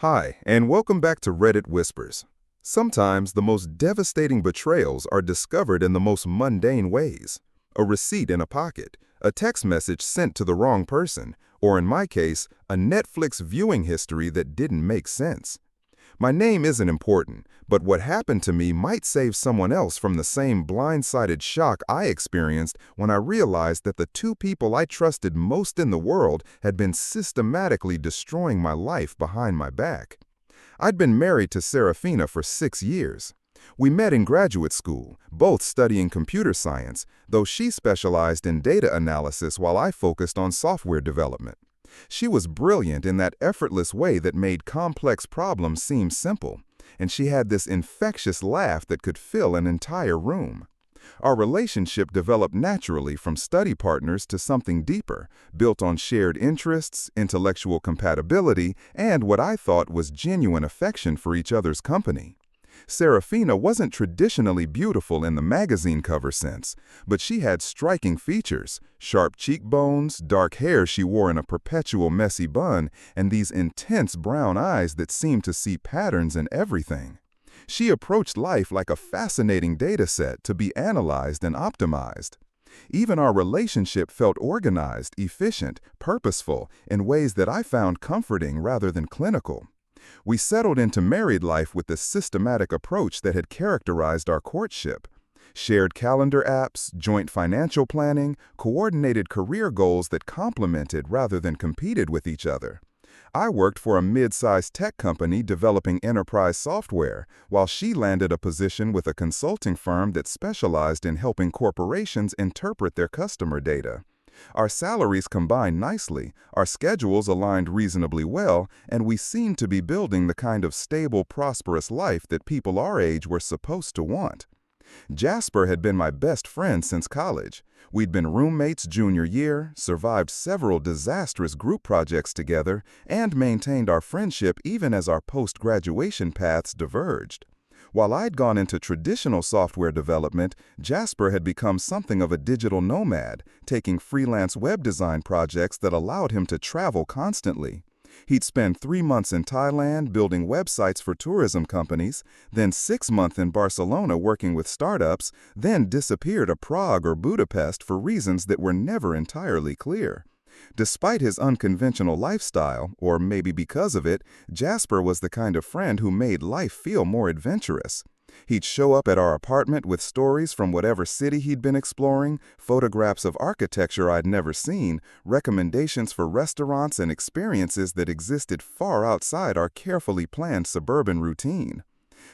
Hi, and welcome back to Reddit Whispers. Sometimes the most devastating betrayals are discovered in the most mundane ways. A receipt in a pocket, a text message sent to the wrong person, or in my case, a Netflix viewing history that didn't make sense. My name isn't important, but what happened to me might save someone else from the same blindsided shock I experienced when I realized that the two people I trusted most in the world had been systematically destroying my life behind my back. I'd been married to Serafina for 6 years. We met in graduate school, both studying computer science, though she specialized in data analysis while I focused on software development. She was brilliant in that effortless way that made complex problems seem simple, and she had this infectious laugh that could fill an entire room. Our relationship developed naturally from study partners to something deeper, built on shared interests, intellectual compatibility, and what I thought was genuine affection for each other's company. Serafina wasn't traditionally beautiful in the magazine cover sense, but she had striking features: sharp cheekbones, dark hair she wore in a perpetual messy bun, and these intense brown eyes that seemed to see patterns in everything. She approached life like a fascinating data set to be analyzed and optimized. Even our relationship felt organized, efficient, purposeful, in ways that I found comforting rather than clinical. We settled into married life with the systematic approach that had characterized our courtship. Shared calendar apps, joint financial planning, coordinated career goals that complemented rather than competed with each other. I worked for a mid-sized tech company developing enterprise software, while she landed a position with a consulting firm that specialized in helping corporations interpret their customer data. Our salaries combined nicely, our schedules aligned reasonably well, and we seemed to be building the kind of stable, prosperous life that people our age were supposed to want. Jasper had been my best friend since college. We'd been roommates junior year, survived several disastrous group projects together, and maintained our friendship even as our post-graduation paths diverged. While I'd gone into traditional software development, Jasper had become something of a digital nomad, taking freelance web design projects that allowed him to travel constantly. He'd spend 3 months in Thailand building websites for tourism companies, then 6 months in Barcelona working with startups, then disappear to Prague or Budapest for reasons that were never entirely clear. Despite his unconventional lifestyle, or maybe because of it, Jasper was the kind of friend who made life feel more adventurous. He'd show up at our apartment with stories from whatever city he'd been exploring, photographs of architecture I'd never seen, recommendations for restaurants and experiences that existed far outside our carefully planned suburban routine.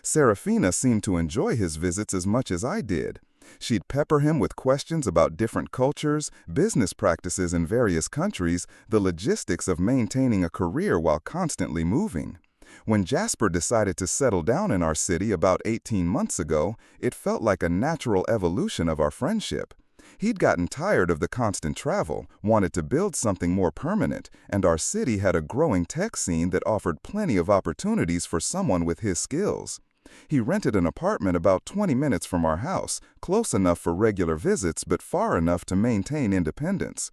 Serafina seemed to enjoy his visits as much as I did. She'd pepper him with questions about different cultures, business practices in various countries, the logistics of maintaining a career while constantly moving. When Jasper decided to settle down in our city about 18 months ago, it felt like a natural evolution of our friendship. He'd gotten tired of the constant travel, wanted to build something more permanent, and our city had a growing tech scene that offered plenty of opportunities for someone with his skills. He rented an apartment about 20 minutes from our house, close enough for regular visits but far enough to maintain independence.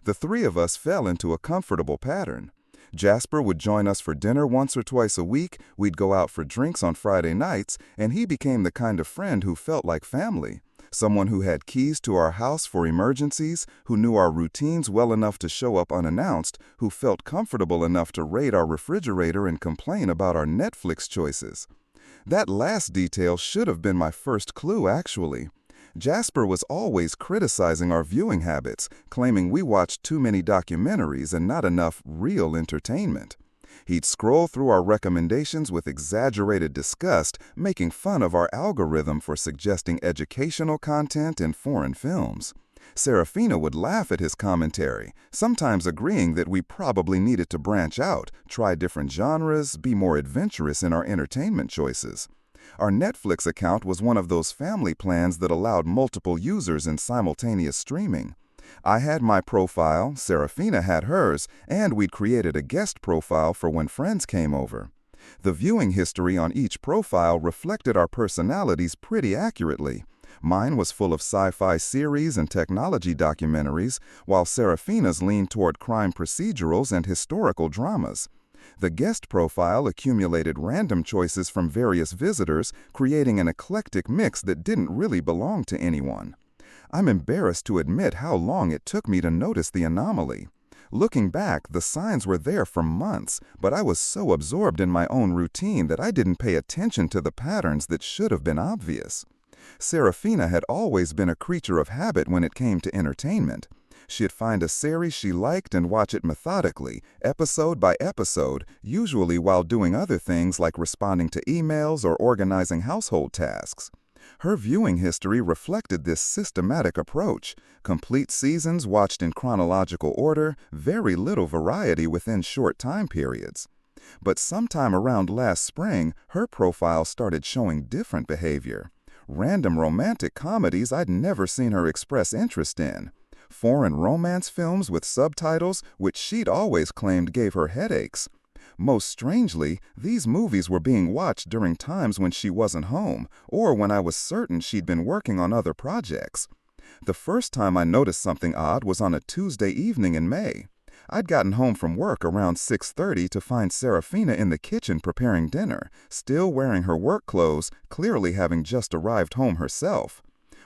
The three of us fell into a comfortable pattern. Jasper would join us for dinner once or twice a week, we'd go out for drinks on Friday nights, and he became the kind of friend who felt like family. Someone who had keys to our house for emergencies, who knew our routines well enough to show up unannounced, who felt comfortable enough to raid our refrigerator and complain about our Netflix choices. That last detail should have been my first clue, actually. Jasper was always criticizing our viewing habits, claiming we watched too many documentaries and not enough real entertainment. He'd scroll through our recommendations with exaggerated disgust, making fun of our algorithm for suggesting educational content and foreign films. Serafina would laugh at his commentary, sometimes agreeing that we probably needed to branch out, try different genres, be more adventurous in our entertainment choices. Our Netflix account was one of those family plans that allowed multiple users in simultaneous streaming. I had my profile, Serafina had hers, and we'd created a guest profile for when friends came over. The viewing history on each profile reflected our personalities pretty accurately. Mine was full of sci-fi series and technology documentaries, while Serafina's leaned toward crime procedurals and historical dramas. The guest profile accumulated random choices from various visitors, creating an eclectic mix that didn't really belong to anyone. I'm embarrassed to admit how long it took me to notice the anomaly. Looking back, the signs were there for months, but I was so absorbed in my own routine that I didn't pay attention to the patterns that should have been obvious. Serafina had always been a creature of habit when it came to entertainment. She'd find a series she liked and watch it methodically, episode by episode, usually while doing other things like responding to emails or organizing household tasks. Her viewing history reflected this systematic approach: complete seasons watched in chronological order, very little variety within short time periods. But sometime around last spring, her profile started showing different behavior. Random romantic comedies I'd never seen her express interest in. Foreign romance films with subtitles, which she'd always claimed gave her headaches. Most strangely, these movies were being watched during times when she wasn't home, or when I was certain she'd been working on other projects. The first time I noticed something odd was on a Tuesday evening in May. I'd gotten home from work around 6:30 to find Serafina in the kitchen preparing dinner, still wearing her work clothes, clearly having just arrived home herself.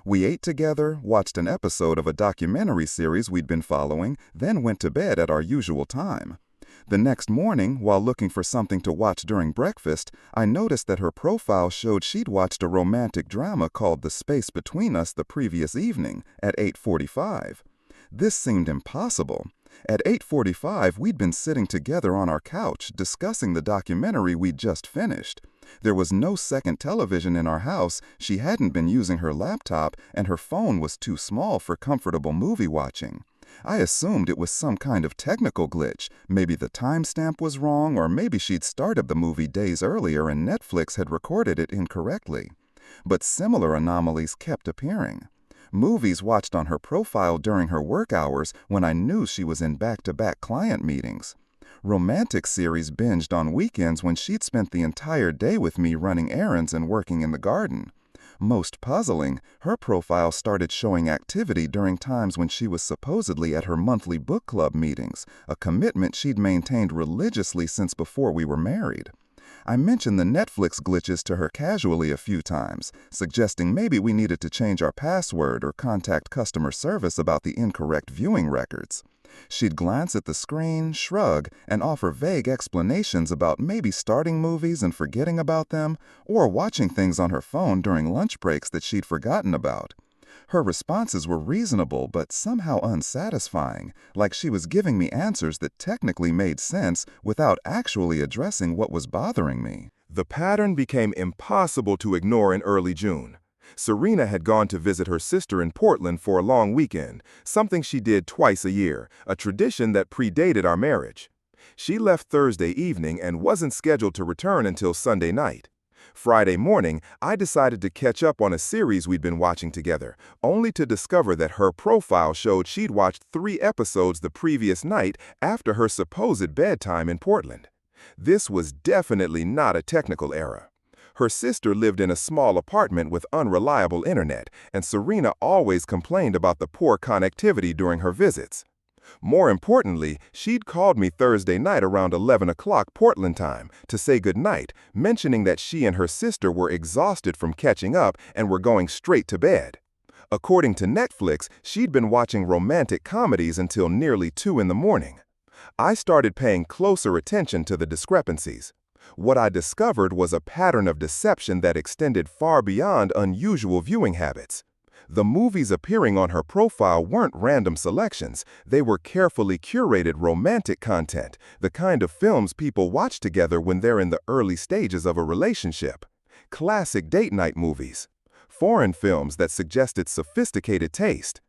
We ate together, watched an episode of a documentary series we'd been following, then went to bed at our usual time. The next morning, while looking for something to watch during breakfast, I noticed that her profile showed she'd watched a romantic drama called The Space Between Us the previous evening, at 8:45. This seemed impossible. At 8:45, we'd been sitting together on our couch, discussing the documentary we'd just finished. There was no second television in our house, she hadn't been using her laptop, and her phone was too small for comfortable movie watching. I assumed it was some kind of technical glitch. Maybe the timestamp was wrong, or maybe she'd started the movie days earlier and Netflix had recorded it incorrectly. But similar anomalies kept appearing. Movies watched on her profile during her work hours when I knew she was in back-to-back client meetings. Romantic series binged on weekends when she'd spent the entire day with me running errands and working in the garden. Most puzzling, her profile started showing activity during times when she was supposedly at her monthly book club meetings, a commitment she'd maintained religiously since before we were married. I mentioned the Netflix glitches to her casually a few times, suggesting maybe we needed to change our password or contact customer service about the incorrect viewing records. She'd glance at the screen, shrug, and offer vague explanations about maybe starting movies and forgetting about them, or watching things on her phone during lunch breaks that she'd forgotten about. Her responses were reasonable but somehow unsatisfying, like she was giving me answers that technically made sense without actually addressing what was bothering me. The pattern became impossible to ignore in early June. Serena had gone to visit her sister in Portland for a long weekend, something she did twice a year, a tradition that predated our marriage. She left Thursday evening and wasn't scheduled to return until Sunday night. Friday morning, I decided to catch up on a series we'd been watching together, only to discover that her profile showed she'd watched 3 episodes the previous night after her supposed bedtime in Portland. This was definitely not a technical error. Her sister lived in a small apartment with unreliable internet, and Serena always complained about the poor connectivity during her visits. More importantly, she'd called me Thursday night around 11 o'clock Portland time to say goodnight, mentioning that she and her sister were exhausted from catching up and were going straight to bed. According to Netflix, she'd been watching romantic comedies until nearly 2 in the morning. I started paying closer attention to the discrepancies. What I discovered was a pattern of deception that extended far beyond unusual viewing habits. The movies appearing on her profile weren't random selections. They were carefully curated romantic content, the kind of films people watch together when they're in the early stages of a relationship. Classic date night movies. Foreign films that suggested sophisticated taste.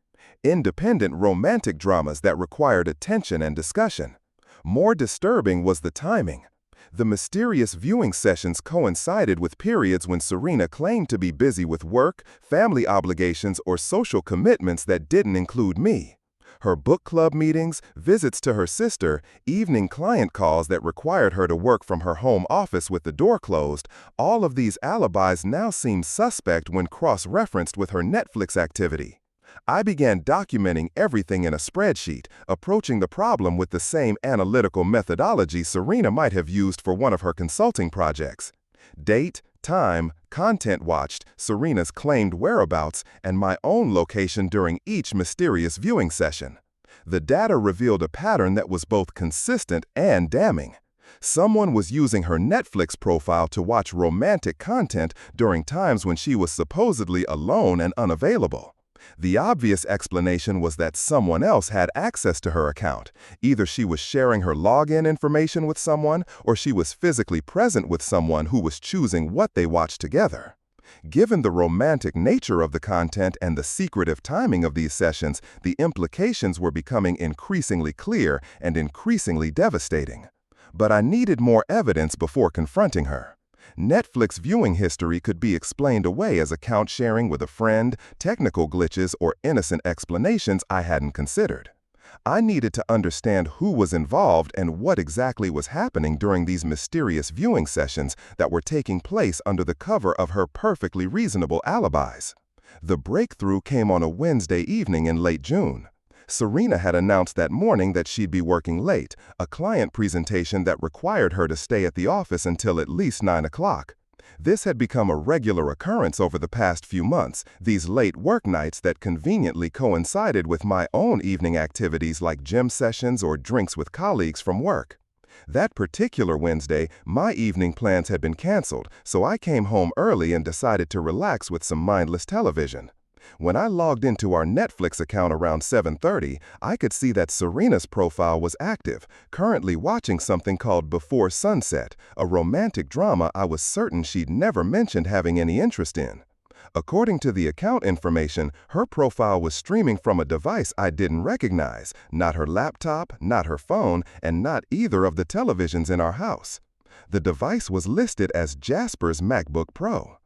Independent romantic dramas that required attention and discussion. More disturbing was the timing. The mysterious viewing sessions coincided with periods when Serena claimed to be busy with work, family obligations, or social commitments that didn't include me. Her book club meetings, visits to her sister, evening client calls that required her to work from her home office with the door closed, all of these alibis now seem suspect when cross-referenced with her Netflix activity. I began documenting everything in a spreadsheet, approaching the problem with the same analytical methodology Serena might have used for one of her consulting projects. Date, time, content watched, Serena's claimed whereabouts, and my own location during each mysterious viewing session. The data revealed a pattern that was both consistent and damning. Someone was using her Netflix profile to watch romantic content during times when she was supposedly alone and unavailable. The obvious explanation was that someone else had access to her account. Either she was sharing her login information with someone, or she was physically present with someone who was choosing what they watched together. Given the romantic nature of the content and the secretive timing of these sessions, the implications were becoming increasingly clear and increasingly devastating. But I needed more evidence before confronting her. Netflix viewing history could be explained away as account sharing with a friend, technical glitches, or innocent explanations I hadn't considered. I needed to understand who was involved and what exactly was happening during these mysterious viewing sessions that were taking place under the cover of her perfectly reasonable alibis. The breakthrough came on a Wednesday evening in late June. Serena had announced that morning that she'd be working late, a client presentation that required her to stay at the office until at least 9 o'clock. This had become a regular occurrence over the past few months, these late work nights that conveniently coincided with my own evening activities like gym sessions or drinks with colleagues from work. That particular Wednesday, my evening plans had been canceled, so I came home early and decided to relax with some mindless television. When I logged into our Netflix account around 7:30, I could see that Serena's profile was active, currently watching something called Before Sunset, a romantic drama I was certain she'd never mentioned having any interest in. According to the account information, her profile was streaming from a device I didn't recognize, not her laptop, not her phone, and not either of the televisions in our house. The device was listed as Jasper's MacBook Pro.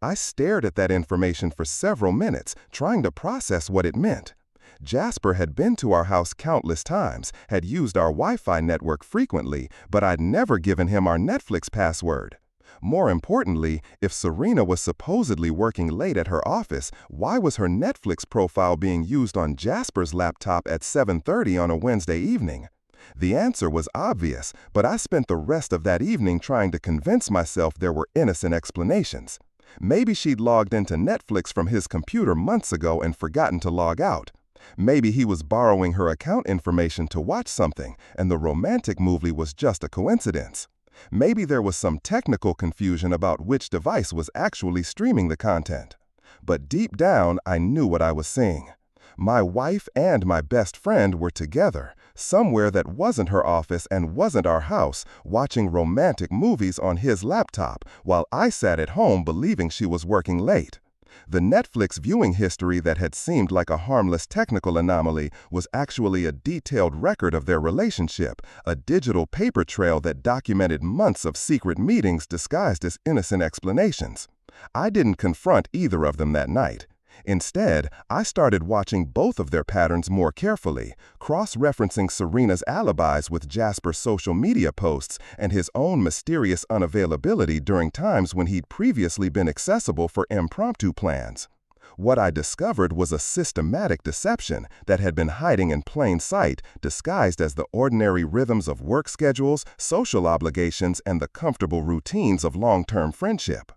I stared at that information for several minutes, trying to process what it meant. Jasper had been to our house countless times, had used our Wi-Fi network frequently, but I'd never given him our Netflix password. More importantly, if Serena was supposedly working late at her office, why was her Netflix profile being used on Jasper's laptop at 7:30 on a Wednesday evening? The answer was obvious, but I spent the rest of that evening trying to convince myself there were innocent explanations. Maybe she'd logged into Netflix from his computer months ago and forgotten to log out. Maybe he was borrowing her account information to watch something, and the romantic movie was just a coincidence. Maybe there was some technical confusion about which device was actually streaming the content. But deep down, I knew what I was seeing. My wife and my best friend were together, somewhere that wasn't her office and wasn't our house, watching romantic movies on his laptop, while I sat at home believing she was working late. The Netflix viewing history that had seemed like a harmless technical anomaly was actually a detailed record of their relationship, a digital paper trail that documented months of secret meetings disguised as innocent explanations. I didn't confront either of them that night. Instead, I started watching both of their patterns more carefully, cross-referencing Serena's alibis with Jasper's social media posts and his own mysterious unavailability during times when he'd previously been accessible for impromptu plans. What I discovered was a systematic deception that had been hiding in plain sight, disguised as the ordinary rhythms of work schedules, social obligations, and the comfortable routines of long-term friendship.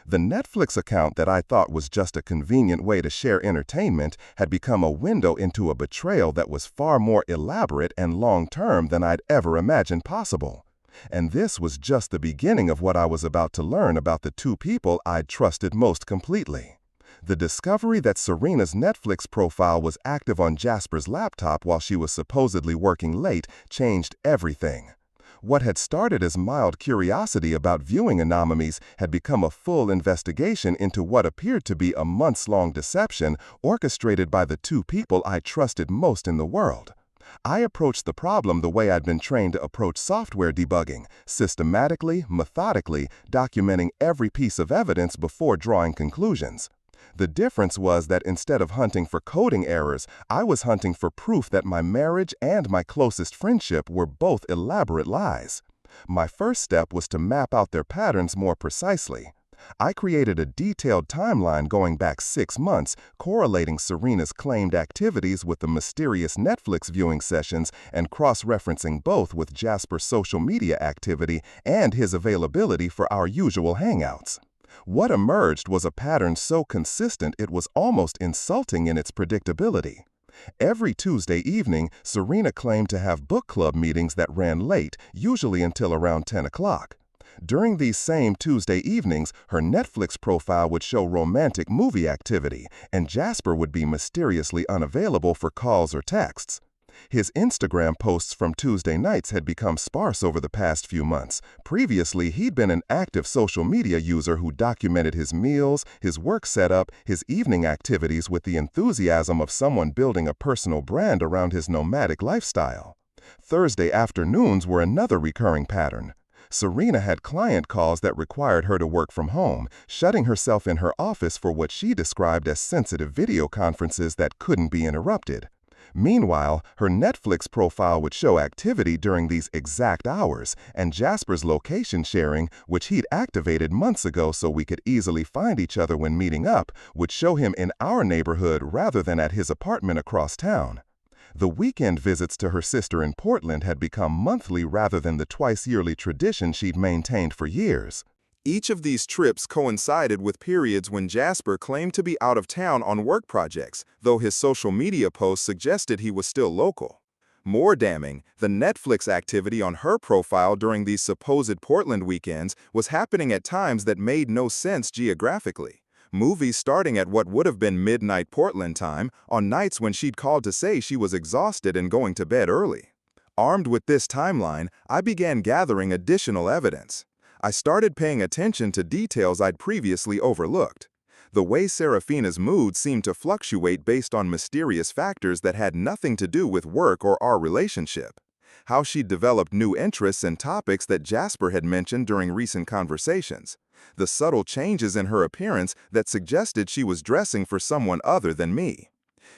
The Netflix account that I thought was just a convenient way to share entertainment had become a window into a betrayal that was far more elaborate and long-term than I'd ever imagined possible. And this was just the beginning of what I was about to learn about the two people I'd trusted most completely. The discovery that Serena's Netflix profile was active on Jasper's laptop while she was supposedly working late changed everything. What had started as mild curiosity about viewing anomalies had become a full investigation into what appeared to be a months-long deception orchestrated by the two people I trusted most in the world. I approached the problem the way I'd been trained to approach software debugging, systematically, methodically, documenting every piece of evidence before drawing conclusions. The difference was that instead of hunting for coding errors, I was hunting for proof that my marriage and my closest friendship were both elaborate lies. My first step was to map out their patterns more precisely. I created a detailed timeline going back 6 months, correlating Serena's claimed activities with the mysterious Netflix viewing sessions and cross-referencing both with Jasper's social media activity and his availability for our usual hangouts. What emerged was a pattern so consistent it was almost insulting in its predictability. Every Tuesday evening, Serena claimed to have book club meetings that ran late, usually until around 10 o'clock. During these same Tuesday evenings, her Netflix profile would show romantic movie activity, and Jasper would be mysteriously unavailable for calls or texts. His Instagram posts from Tuesday nights had become sparse over the past few months. Previously, he'd been an active social media user who documented his meals, his work setup, his evening activities with the enthusiasm of someone building a personal brand around his nomadic lifestyle. Thursday afternoons were another recurring pattern. Serena had client calls that required her to work from home, shutting herself in her office for what she described as sensitive video conferences that couldn't be interrupted. Meanwhile, her Netflix profile would show activity during these exact hours, and Jasper's location sharing, which he'd activated months ago so we could easily find each other when meeting up, would show him in our neighborhood rather than at his apartment across town. The weekend visits to her sister in Portland had become monthly rather than the twice-yearly tradition she'd maintained for years. Each of these trips coincided with periods when Jasper claimed to be out of town on work projects, though his social media posts suggested he was still local. More damning, the Netflix activity on her profile during these supposed Portland weekends was happening at times that made no sense geographically. Movies starting at what would have been midnight Portland time on nights when she'd called to say she was exhausted and going to bed early. Armed with this timeline, I began gathering additional evidence. I started paying attention to details I'd previously overlooked. The way Serafina's mood seemed to fluctuate based on mysterious factors that had nothing to do with work or our relationship. How she'd developed new interests and topics that Jasper had mentioned during recent conversations. The subtle changes in her appearance that suggested she was dressing for someone other than me.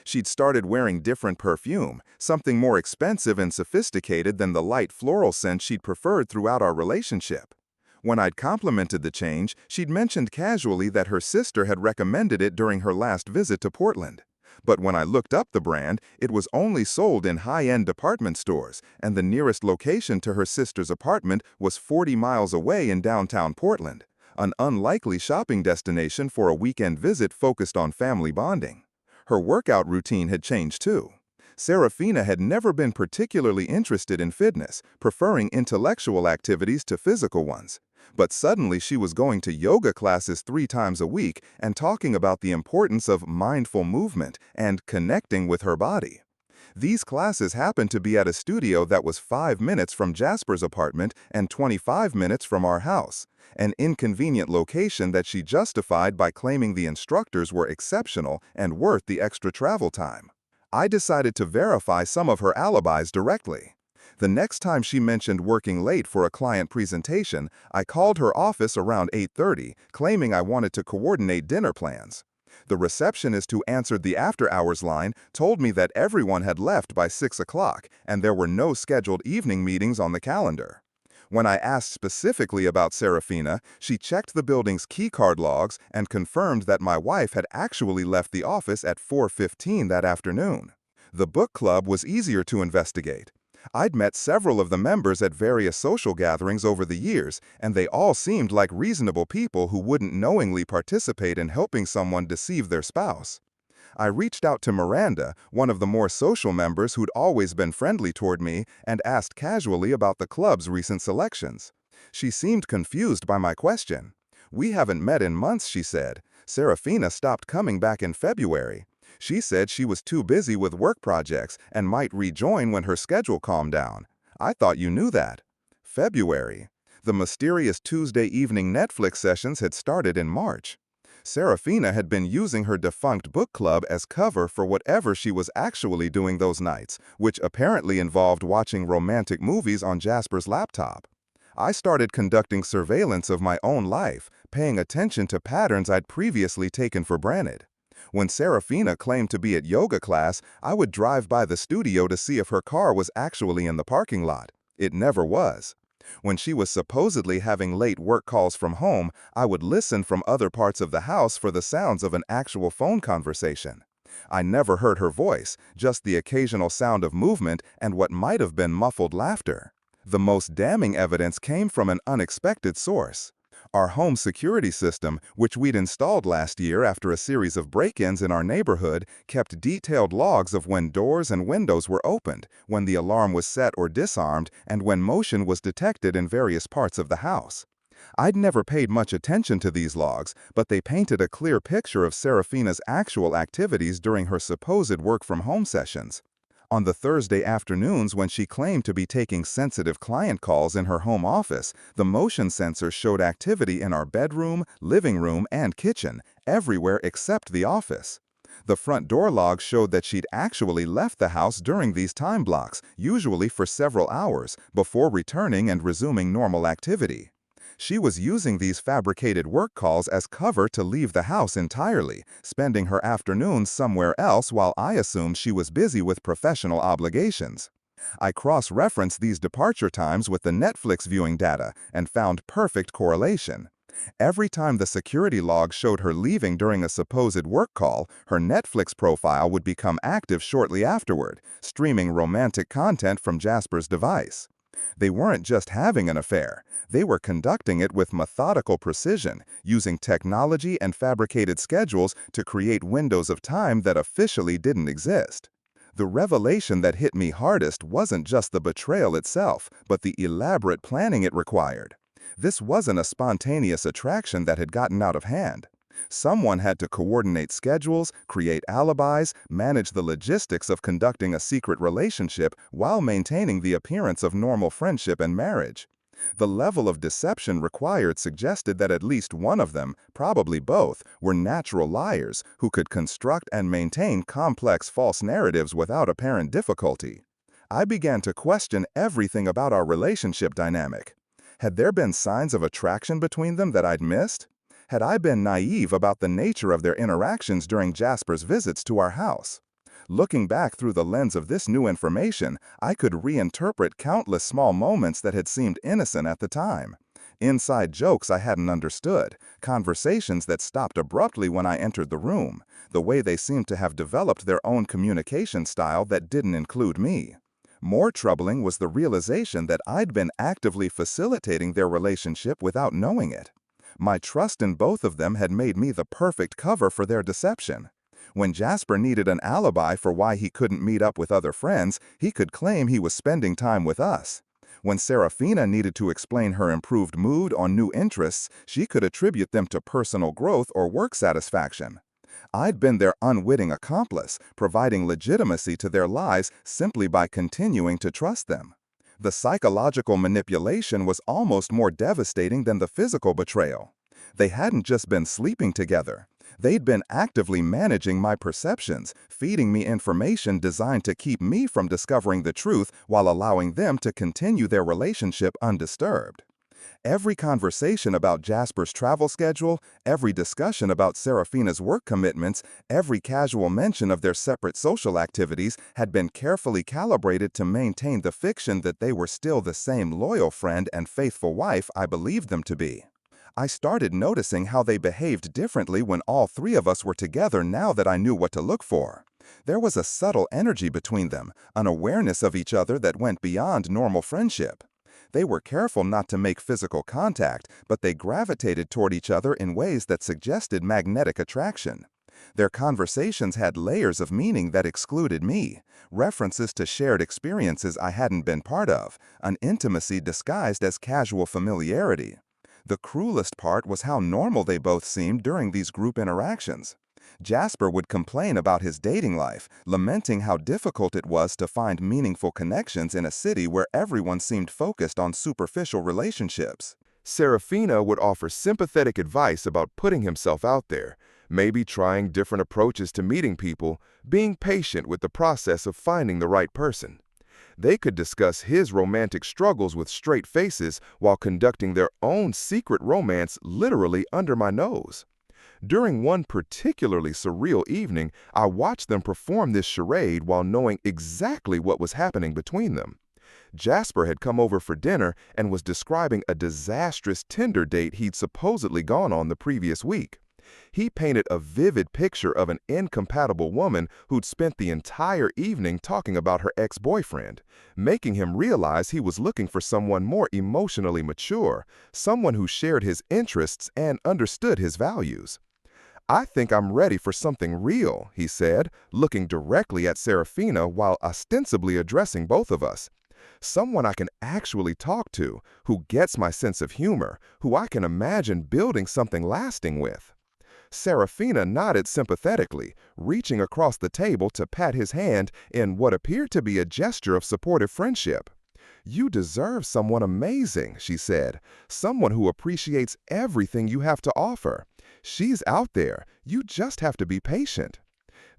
She'd started wearing different perfume, something more expensive and sophisticated than the light floral scent she'd preferred throughout our relationship. When I'd complimented the change, she'd mentioned casually that her sister had recommended it during her last visit to Portland. But when I looked up the brand, it was only sold in high-end department stores, and the nearest location to her sister's apartment was 40 miles away in downtown Portland, an unlikely shopping destination for a weekend visit focused on family bonding. Her workout routine had changed too. Serafina had never been particularly interested in fitness, preferring intellectual activities to physical ones. But suddenly she was going to yoga classes 3 times a week and talking about the importance of mindful movement and connecting with her body. These classes happened to be at a studio that was 5 minutes from Jasper's apartment and 25 minutes from our house, an inconvenient location that she justified by claiming the instructors were exceptional and worth the extra travel time. I decided to verify some of her alibis directly. The next time she mentioned working late for a client presentation, I called her office around 8:30, claiming I wanted to coordinate dinner plans. The receptionist who answered the after-hours line told me that everyone had left by 6 o'clock and there were no scheduled evening meetings on the calendar. When I asked specifically about Serafina, she checked the building's keycard logs and confirmed that my wife had actually left the office at 4:15 that afternoon. The book club was easier to investigate. I'd met several of the members at various social gatherings over the years, and they all seemed like reasonable people who wouldn't knowingly participate in helping someone deceive their spouse. I reached out to Miranda, one of the more social members who'd always been friendly toward me, and asked casually about the club's recent selections. She seemed confused by my question. "We haven't met in months," she said. "Serafina stopped coming back in February. She said she was too busy with work projects and might rejoin when her schedule calmed down. I thought you knew that." February. The mysterious Tuesday evening Netflix sessions had started in March. Serafina had been using her defunct book club as cover for whatever she was actually doing those nights, which apparently involved watching romantic movies on Jasper's laptop. I started conducting surveillance of my own life, paying attention to patterns I'd previously taken for granted. When Serafina claimed to be at yoga class, I would drive by the studio to see if her car was actually in the parking lot. It never was. When she was supposedly having late work calls from home, I would listen from other parts of the house for the sounds of an actual phone conversation. I never heard her voice, just the occasional sound of movement and what might have been muffled laughter. The most damning evidence came from an unexpected source. Our home security system, which we'd installed last year after a series of break-ins in our neighborhood, kept detailed logs of when doors and windows were opened, when the alarm was set or disarmed, and when motion was detected in various parts of the house. I'd never paid much attention to these logs, but they painted a clear picture of Serafina's actual activities during her supposed work-from-home sessions. On the Thursday afternoons when she claimed to be taking sensitive client calls in her home office, the motion sensor showed activity in our bedroom, living room, and kitchen, everywhere except the office. The front door log showed that she'd actually left the house during these time blocks, usually for several hours, before returning and resuming normal activity. She was using these fabricated work calls as cover to leave the house entirely, spending her afternoons somewhere else while I assumed she was busy with professional obligations. I cross-referenced these departure times with the Netflix viewing data and found perfect correlation. Every time the security log showed her leaving during a supposed work call, her Netflix profile would become active shortly afterward, streaming romantic content from Jasper's device. They weren't just having an affair, they were conducting it with methodical precision, using technology and fabricated schedules to create windows of time that officially didn't exist. The revelation that hit me hardest wasn't just the betrayal itself, but the elaborate planning it required. This wasn't a spontaneous attraction that had gotten out of hand. Someone had to coordinate schedules, create alibis, manage the logistics of conducting a secret relationship while maintaining the appearance of normal friendship and marriage. The level of deception required suggested that at least one of them, probably both, were natural liars who could construct and maintain complex false narratives without apparent difficulty. I began to question everything about our relationship dynamic. Had there been signs of attraction between them that I'd missed? Had I been naive about the nature of their interactions during Jasper's visits to our house? Looking back through the lens of this new information, I could reinterpret countless small moments that had seemed innocent at the time. Inside jokes I hadn't understood, conversations that stopped abruptly when I entered the room, the way they seemed to have developed their own communication style that didn't include me. More troubling was the realization that I'd been actively facilitating their relationship without knowing it. My trust in both of them had made me the perfect cover for their deception. When Jasper needed an alibi for why he couldn't meet up with other friends, he could claim he was spending time with us. When Serafina needed to explain her improved mood or new interests, she could attribute them to personal growth or work satisfaction. I'd been their unwitting accomplice, providing legitimacy to their lies simply by continuing to trust them. The psychological manipulation was almost more devastating than the physical betrayal. They hadn't just been sleeping together. They'd been actively managing my perceptions, feeding me information designed to keep me from discovering the truth while allowing them to continue their relationship undisturbed. Every conversation about Jasper's travel schedule, every discussion about Serafina's work commitments, every casual mention of their separate social activities had been carefully calibrated to maintain the fiction that they were still the same loyal friend and faithful wife I believed them to be. I started noticing how they behaved differently when all three of us were together now that I knew what to look for. There was a subtle energy between them, an awareness of each other that went beyond normal friendship. They were careful not to make physical contact, but they gravitated toward each other in ways that suggested magnetic attraction. Their conversations had layers of meaning that excluded me, references to shared experiences I hadn't been part of, an intimacy disguised as casual familiarity. The cruelest part was how normal they both seemed during these group interactions. Jasper would complain about his dating life, lamenting how difficult it was to find meaningful connections in a city where everyone seemed focused on superficial relationships. Serafina would offer sympathetic advice about putting himself out there, maybe trying different approaches to meeting people, being patient with the process of finding the right person. They could discuss his romantic struggles with straight faces while conducting their own secret romance literally under my nose. During one particularly surreal evening, I watched them perform this charade while knowing exactly what was happening between them. Jasper had come over for dinner and was describing a disastrous Tinder date he'd supposedly gone on the previous week. He painted a vivid picture of an incompatible woman who'd spent the entire evening talking about her ex-boyfriend, making him realize he was looking for someone more emotionally mature, someone who shared his interests and understood his values. "I think I'm ready for something real," he said, looking directly at Serafina while ostensibly addressing both of us. "Someone I can actually talk to, who gets my sense of humor, who I can imagine building something lasting with." Serafina nodded sympathetically, reaching across the table to pat his hand in what appeared to be a gesture of supportive friendship. "You deserve someone amazing," she said, "someone who appreciates everything you have to offer. She's out there. You just have to be patient."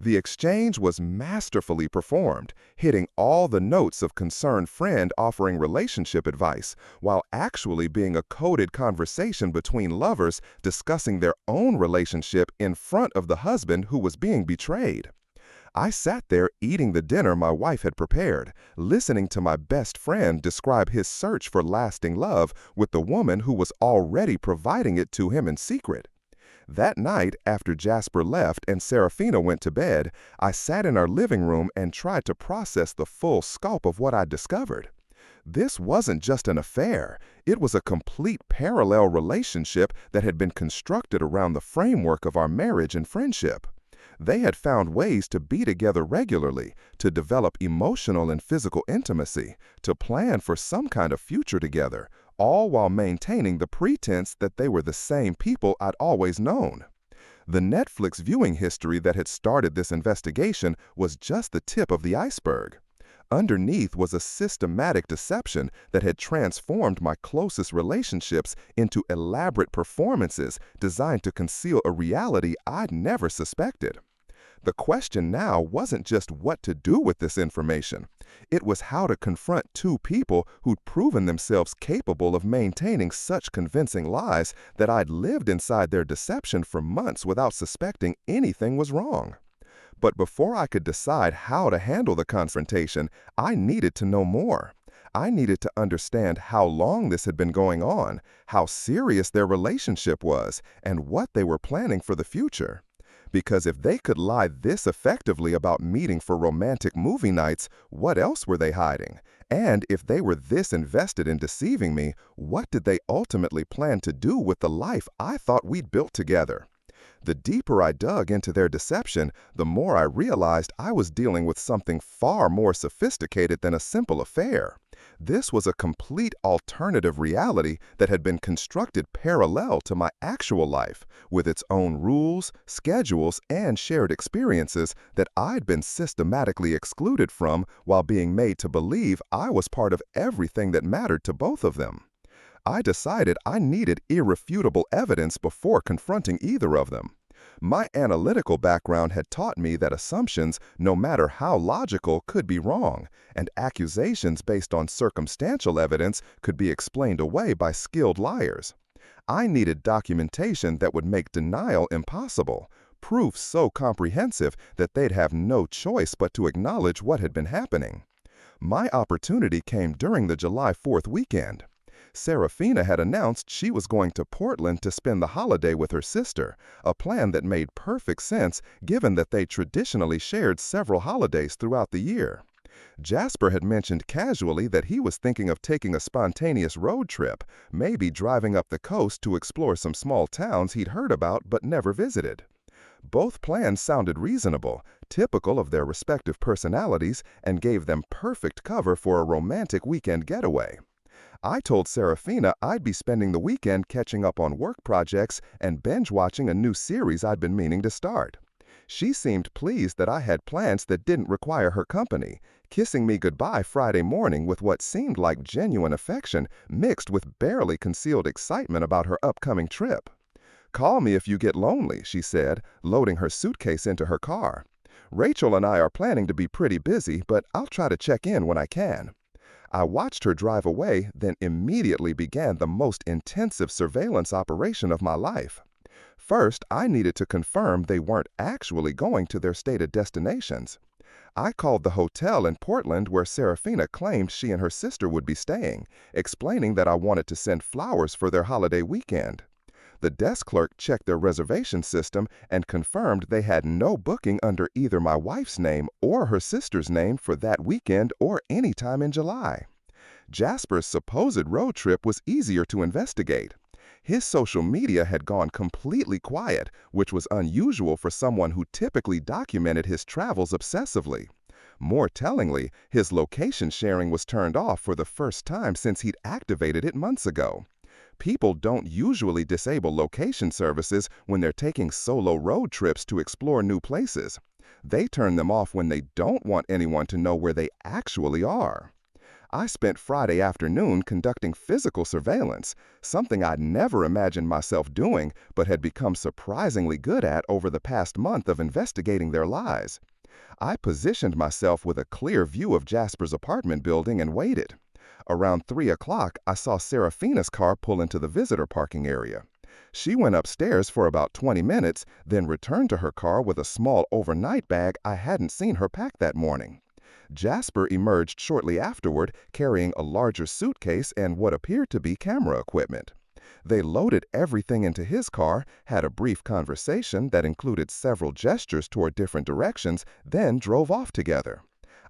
The exchange was masterfully performed, hitting all the notes of concerned friend offering relationship advice, while actually being a coded conversation between lovers discussing their own relationship in front of the husband who was being betrayed. I sat there eating the dinner my wife had prepared, listening to my best friend describe his search for lasting love with the woman who was already providing it to him in secret. That night, after Jasper left and Serafina went to bed, I sat in our living room and tried to process the full scope of what I'd discovered. This wasn't just an affair. It was a complete parallel relationship that had been constructed around the framework of our marriage and friendship. They had found ways to be together regularly, to develop emotional and physical intimacy, to plan for some kind of future together, all while maintaining the pretense that they were the same people I'd always known. The Netflix viewing history that had started this investigation was just the tip of the iceberg. Underneath was a systematic deception that had transformed my closest relationships into elaborate performances designed to conceal a reality I'd never suspected. The question now wasn't just what to do with this information. It was how to confront two people who'd proven themselves capable of maintaining such convincing lies that I'd lived inside their deception for months without suspecting anything was wrong. But before I could decide how to handle the confrontation, I needed to know more. I needed to understand how long this had been going on, how serious their relationship was, and what they were planning for the future. Because if they could lie this effectively about meeting for romantic movie nights, what else were they hiding? And if they were this invested in deceiving me, what did they ultimately plan to do with the life I thought we'd built together? The deeper I dug into their deception, the more I realized I was dealing with something far more sophisticated than a simple affair. This was a complete alternative reality that had been constructed parallel to my actual life, with its own rules, schedules, and shared experiences that I'd been systematically excluded from while being made to believe I was part of everything that mattered to both of them. I decided I needed irrefutable evidence before confronting either of them. My analytical background had taught me that assumptions, no matter how logical, could be wrong, and accusations based on circumstantial evidence could be explained away by skilled liars. I needed documentation that would make denial impossible, proof so comprehensive that they'd have no choice but to acknowledge what had been happening. My opportunity came during the July 4th weekend. Serafina had announced she was going to Portland to spend the holiday with her sister, a plan that made perfect sense given that they traditionally shared several holidays throughout the year. Jasper had mentioned casually that he was thinking of taking a spontaneous road trip, maybe driving up the coast to explore some small towns he'd heard about but never visited. Both plans sounded reasonable, typical of their respective personalities, and gave them perfect cover for a romantic weekend getaway. I told Serafina I'd be spending the weekend catching up on work projects and binge-watching a new series I'd been meaning to start. She seemed pleased that I had plans that didn't require her company, kissing me goodbye Friday morning with what seemed like genuine affection mixed with barely concealed excitement about her upcoming trip. "Call me if you get lonely," she said, loading her suitcase into her car. "Rachel and I are planning to be pretty busy, but I'll try to check in when I can." I watched her drive away, then immediately began the most intensive surveillance operation of my life. First, I needed to confirm they weren't actually going to their stated destinations. I called the hotel in Portland where Serafina claimed she and her sister would be staying, explaining that I wanted to send flowers for their holiday weekend. The desk clerk checked their reservation system and confirmed they had no booking under either my wife's name or her sister's name for that weekend or any time in July. Jasper's supposed road trip was easier to investigate. His social media had gone completely quiet, which was unusual for someone who typically documented his travels obsessively. More tellingly, his location sharing was turned off for the first time since he'd activated it months ago. People don't usually disable location services when they're taking solo road trips to explore new places. They turn them off when they don't want anyone to know where they actually are. I spent Friday afternoon conducting physical surveillance, something I'd never imagined myself doing but had become surprisingly good at over the past month of investigating their lives. I positioned myself with a clear view of Jasper's apartment building and waited. Around 3 o'clock, I saw Serafina's car pull into the visitor parking area. She went upstairs for about 20 minutes, then returned to her car with a small overnight bag I hadn't seen her pack that morning. Jasper emerged shortly afterward, carrying a larger suitcase and what appeared to be camera equipment. They loaded everything into his car, had a brief conversation that included several gestures toward different directions, then drove off together.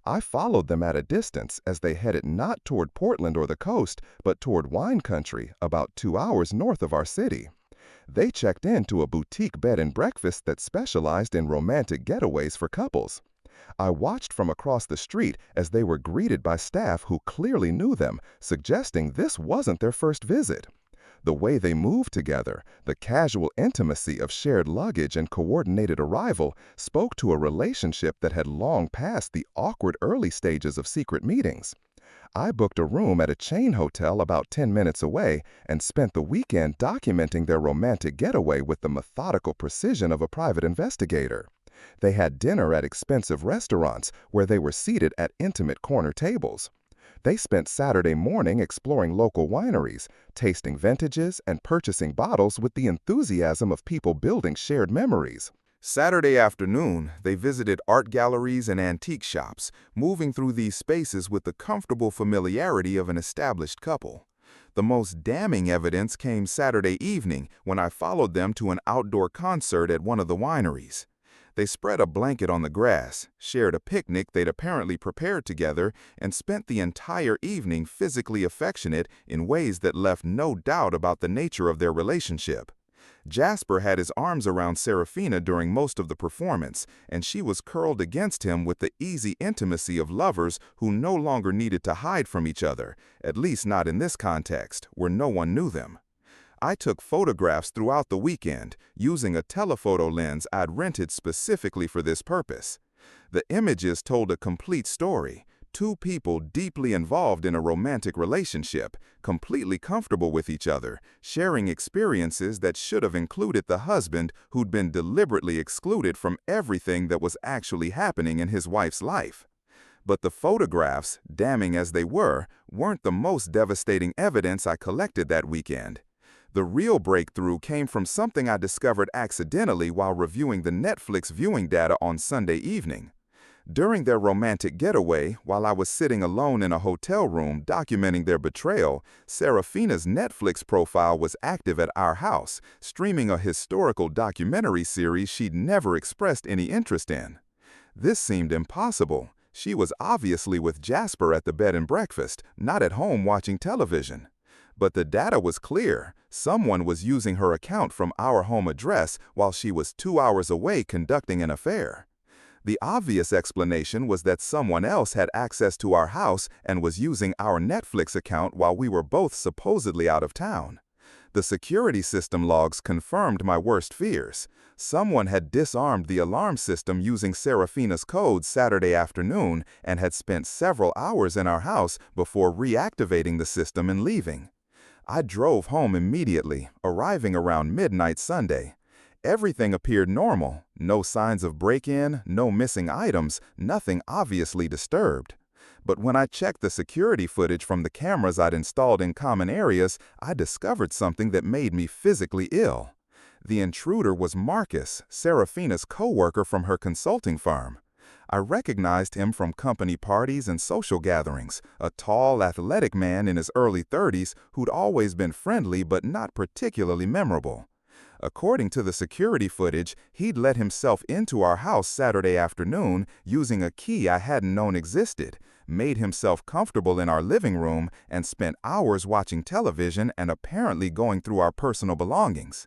I followed them at a distance as they headed not toward Portland or the coast, but toward wine country, about 2 hours north of our city. They checked into a boutique bed and breakfast that specialized in romantic getaways for couples. I watched from across the street as they were greeted by staff who clearly knew them, suggesting this wasn't their first visit. The way they moved together, the casual intimacy of shared luggage and coordinated arrival, spoke to a relationship that had long passed the awkward early stages of secret meetings. I booked a room at a chain hotel about 10 minutes away and spent the weekend documenting their romantic getaway with the methodical precision of a private investigator. They had dinner at expensive restaurants where they were seated at intimate corner tables. They spent Saturday morning exploring local wineries, tasting vintages, and purchasing bottles with the enthusiasm of people building shared memories. Saturday afternoon, they visited art galleries and antique shops, moving through these spaces with the comfortable familiarity of an established couple. The most damning evidence came Saturday evening when I followed them to an outdoor concert at one of the wineries. They spread a blanket on the grass, shared a picnic they'd apparently prepared together, and spent the entire evening physically affectionate in ways that left no doubt about the nature of their relationship. Jasper had his arms around Serafina during most of the performance, and she was curled against him with the easy intimacy of lovers who no longer needed to hide from each other, at least not in this context, where no one knew them. I took photographs throughout the weekend, using a telephoto lens I'd rented specifically for this purpose. The images told a complete story. Two people deeply involved in a romantic relationship, completely comfortable with each other, sharing experiences that should have included the husband who'd been deliberately excluded from everything that was actually happening in his wife's life. But the photographs, damning as they were, weren't the most devastating evidence I collected that weekend. The real breakthrough came from something I discovered accidentally while reviewing the Netflix viewing data on Sunday evening. During their romantic getaway, while I was sitting alone in a hotel room documenting their betrayal, Serafina's Netflix profile was active at our house, streaming a historical documentary series she'd never expressed any interest in. This seemed impossible. She was obviously with Jasper at the bed and breakfast, not at home watching television. But the data was clear. Someone was using her account from our home address while she was 2 hours away conducting an affair. The obvious explanation was that someone else had access to our house and was using our Netflix account while we were both supposedly out of town. The security system logs confirmed my worst fears. Someone had disarmed the alarm system using Serafina's code Saturday afternoon and had spent several hours in our house before reactivating the system and leaving. I drove home immediately, arriving around midnight Sunday. Everything appeared normal. No signs of break-in, no missing items, nothing obviously disturbed. But when I checked the security footage from the cameras I'd installed in common areas, I discovered something that made me physically ill. The intruder was Marcus, Serafina's co-worker from her consulting firm. I recognized him from company parties and social gatherings, a tall, athletic man in his early 30s who'd always been friendly but not particularly memorable. According to the security footage, he'd let himself into our house Saturday afternoon using a key I hadn't known existed, made himself comfortable in our living room, and spent hours watching television and apparently going through our personal belongings.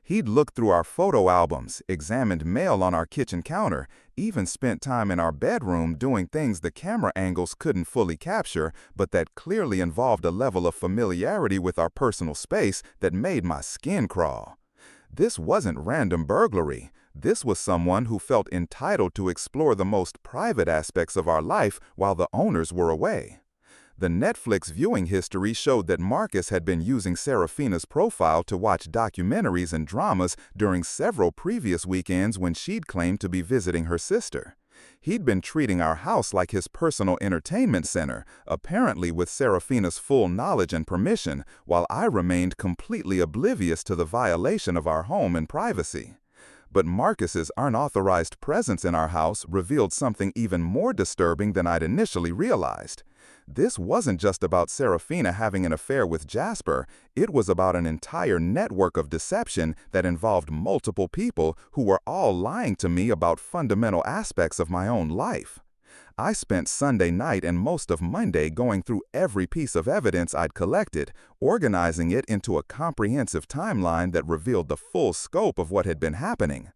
He'd looked through our photo albums, examined mail on our kitchen counter, even spent time in our bedroom doing things the camera angles couldn't fully capture, but that clearly involved a level of familiarity with our personal space that made my skin crawl. This wasn't random burglary. This was someone who felt entitled to explore the most private aspects of our life while the owners were away. The Netflix viewing history showed that Marcus had been using Serafina's profile to watch documentaries and dramas during several previous weekends when she'd claimed to be visiting her sister. He'd been treating our house like his personal entertainment center, apparently with Serafina's full knowledge and permission, while I remained completely oblivious to the violation of our home and privacy. But Marcus's unauthorized presence in our house revealed something even more disturbing than I'd initially realized. This wasn't just about Serafina having an affair with Jasper, it was about an entire network of deception that involved multiple people who were all lying to me about fundamental aspects of my own life. I spent Sunday night and most of Monday going through every piece of evidence I'd collected, organizing it into a comprehensive timeline that revealed the full scope of what had been happening.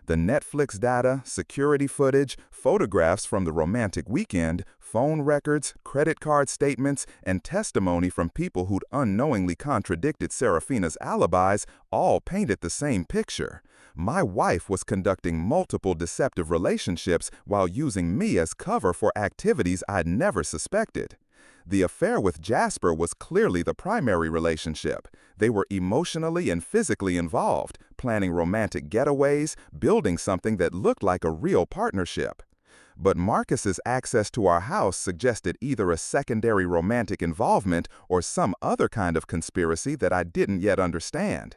The Netflix data, security footage, photographs from the romantic weekend, phone records, credit card statements, and testimony from people who'd unknowingly contradicted Serafina's alibis all painted the same picture. My wife was conducting multiple deceptive relationships while using me as cover for activities I'd never suspected. The affair with Jasper was clearly the primary relationship. They were emotionally and physically involved, planning romantic getaways, building something that looked like a real partnership. But Marcus's access to our house suggested either a secondary romantic involvement or some other kind of conspiracy that I didn't yet understand.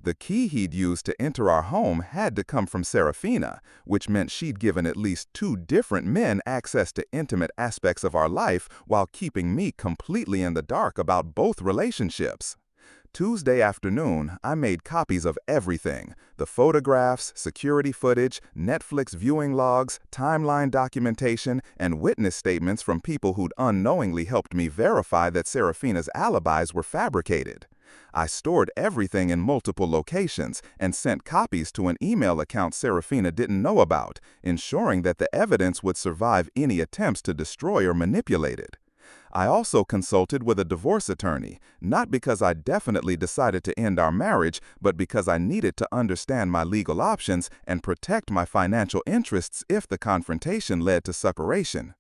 The key he'd used to enter our home had to come from Serafina, which meant she'd given at least 2 different men access to intimate aspects of our life while keeping me completely in the dark about both relationships. Tuesday afternoon, I made copies of everything: the photographs, security footage, Netflix viewing logs, timeline documentation, and witness statements from people who'd unknowingly helped me verify that Serafina's alibis were fabricated. I stored everything in multiple locations and sent copies to an email account Serafina didn't know about, ensuring that the evidence would survive any attempts to destroy or manipulate it. I also consulted with a divorce attorney, not because I definitely decided to end our marriage, but because I needed to understand my legal options and protect my financial interests if the confrontation led to separation.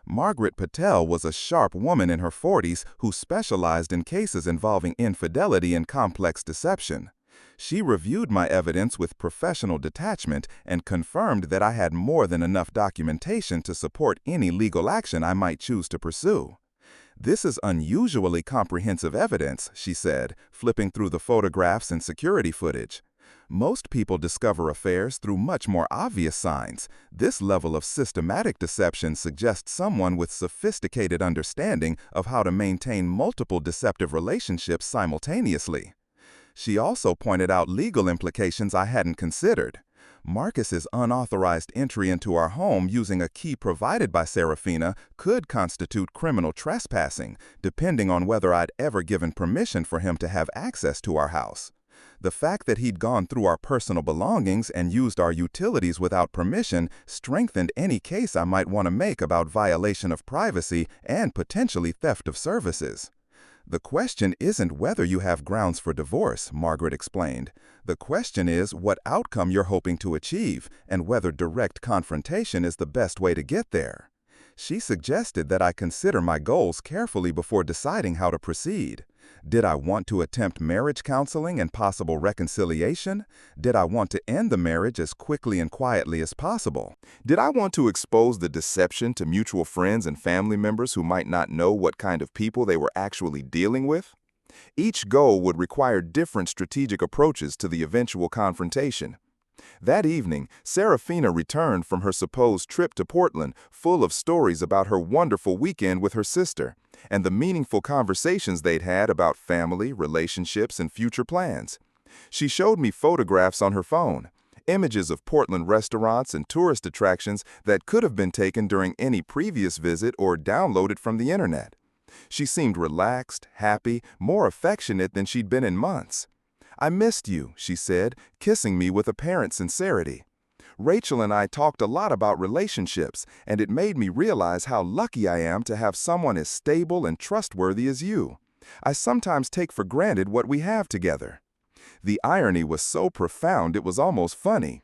Margaret Patel was a sharp woman in her 40s who specialized in cases involving infidelity and complex deception. She reviewed my evidence with professional detachment and confirmed that I had more than enough documentation to support any legal action I might choose to pursue. "This is unusually comprehensive evidence," she said, flipping through the photographs and security footage. "Most people discover affairs through much more obvious signs. This level of systematic deception suggests someone with sophisticated understanding of how to maintain multiple deceptive relationships simultaneously." She also pointed out legal implications I hadn't considered. Marcus's unauthorized entry into our home using a key provided by Serafina could constitute criminal trespassing, depending on whether I'd ever given permission for him to have access to our house. The fact that he'd gone through our personal belongings and used our utilities without permission strengthened any case I might want to make about violation of privacy and potentially theft of services. "The question isn't whether you have grounds for divorce," Margaret explained. "The question is what outcome you're hoping to achieve and whether direct confrontation is the best way to get there." She suggested that I consider my goals carefully before deciding how to proceed. Did I want to attempt marriage counseling and possible reconciliation? Did I want to end the marriage as quickly and quietly as possible? Did I want to expose the deception to mutual friends and family members who might not know what kind of people they were actually dealing with? Each goal would require different strategic approaches to the eventual confrontation. That evening, Serafina returned from her supposed trip to Portland full of stories about her wonderful weekend with her sister and the meaningful conversations they'd had about family, relationships, and future plans. She showed me photographs on her phone, images of Portland restaurants and tourist attractions that could have been taken during any previous visit or downloaded from the internet. She seemed relaxed, happy, more affectionate than she'd been in months. "I missed you," she said, kissing me with apparent sincerity. "Rachel and I talked a lot about relationships, and it made me realize how lucky I am to have someone as stable and trustworthy as you. I sometimes take for granted what we have together." The irony was so profound it was almost funny.